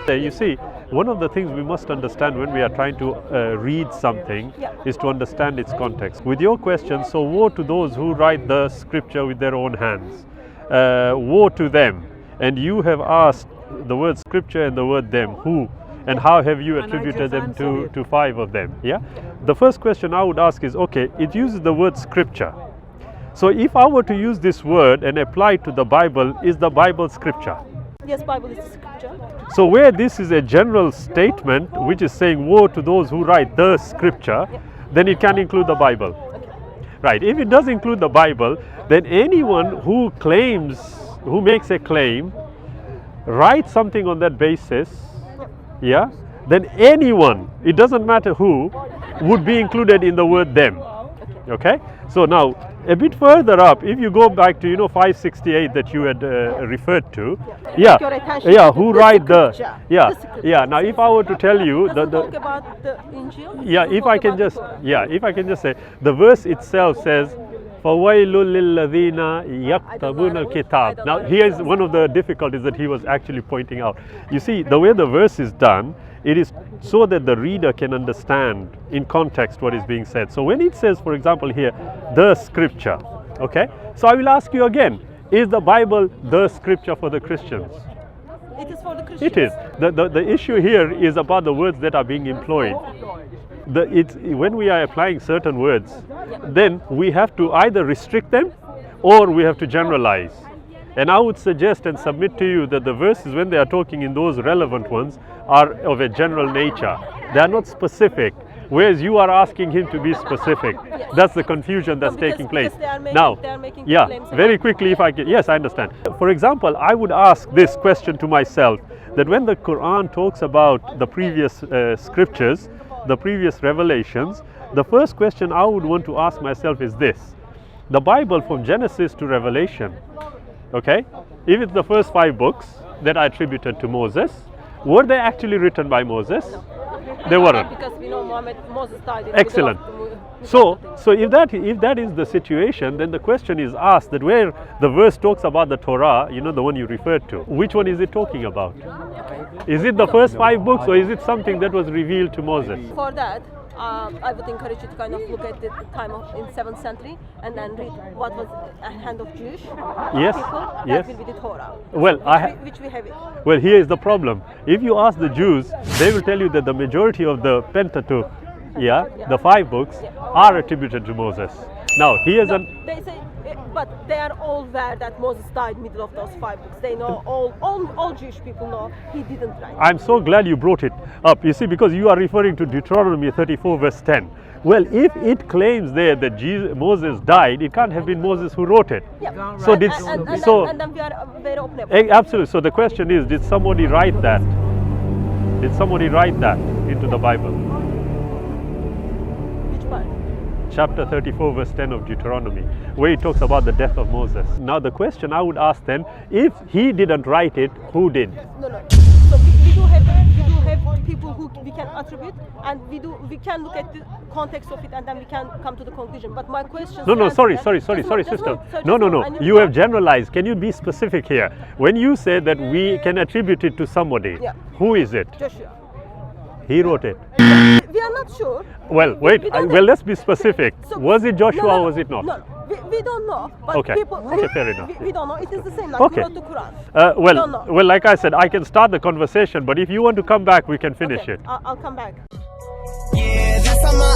You see, one of the things we must understand when we are trying to read something is to understand its context. With your question, so woe to those who write the scripture with their own hands. Woe to them. And you have asked the word scripture and the word them, who? And how have you attributed them to five of them? Yeah. The first question I would ask is, okay, it uses the word scripture. So if I were to use this word and apply it to the Bible, is the Bible scripture? Yes, Bible is scripture. So where this is a general statement which is saying woe to those who write the scripture, then it can include the Bible. Right. If it does include the Bible, then anyone who claims, who makes a claim, writes something on that basis, yeah, then anyone, it doesn't matter who, would be included in the word them. Okay. So now a bit further up, if you go back to 568 that you had referred to, who write the now if I were to tell you talk about the Injil, if I can just say, the verse itself says فَوَيْلٌ لِلَّذِينَ يَكْتَبُونَ الْكِتَابِ. Now here is one of the difficulties that he was actually pointing out. You see, the way the verse is done, it is so that the reader can understand in context what is being said. So when it says, for example here, the scripture, okay, so I will ask you again, is the Bible the scripture for the Christians? It is for the Christians. It is. The issue here is about the words that are being employed. When we are applying certain words, then we have to either restrict them or we have to generalize. And I would suggest and submit to you that the verses, when they are talking in those relevant ones, are of a general nature. They are not specific, whereas you are asking him to be specific. That's the confusion that's taking place. Now, very quickly, if I can, yes, I understand. For example, I would ask this question to myself, that when the Qur'an talks about the previous scriptures, the previous revelations, the first question I would want to ask myself is this: the Bible from Genesis to Revelation, okay, if it's the first 5 books that are attributed to Moses, were they actually written by Moses? They weren't. Because we know Moses died in Excellent. So if that is the situation, then the question is asked that where the verse talks about the Torah, the one you referred to, which one is it talking about? Is it the first 5 books, or is it something that was revealed to Moses? For that, I would encourage you to kind of look at the time in 7th century and then read what was a hand of Jewish people. That will be the Torah. Well, which we have it. Well, here is the problem. If you ask the Jews, they will tell you that the majority of the Pentateuch, the 5 books, are attributed to Moses. Now, here's they say, but they are all aware that Moses died in the middle of those 5 books. They know, all Jewish people know he didn't write. I'm so glad you brought it up, you see, because you are referring to Deuteronomy 34 verse 10. Well, if it claims there that Moses died, it can't have been Moses who wrote it. Yeah. So and then we are very open about it. Absolutely. So the question is, did somebody write that? Did somebody write that into the Bible? Chapter 34 verse 10 of Deuteronomy, where it talks about the death of Moses. Now the question I would ask then, if he didn't write it, who did? No. So we do have people who we can attribute, and we can look at the context of it, and then we can come to the conclusion. But my question. Sorry, sister. No. You have generalized. Can you be specific here? When you say that we can attribute it to somebody, who is it? Joshua. He wrote it. We are not sure. Well, wait. Let's be specific. Was it Joshua or was it not? No, we don't know. But okay, fair enough. We don't know. It is the same like we wrote the Qur'an. Well, like I said, I can start the conversation, but if you want to come back, we can finish it. I'll come back. Yeah, that's how my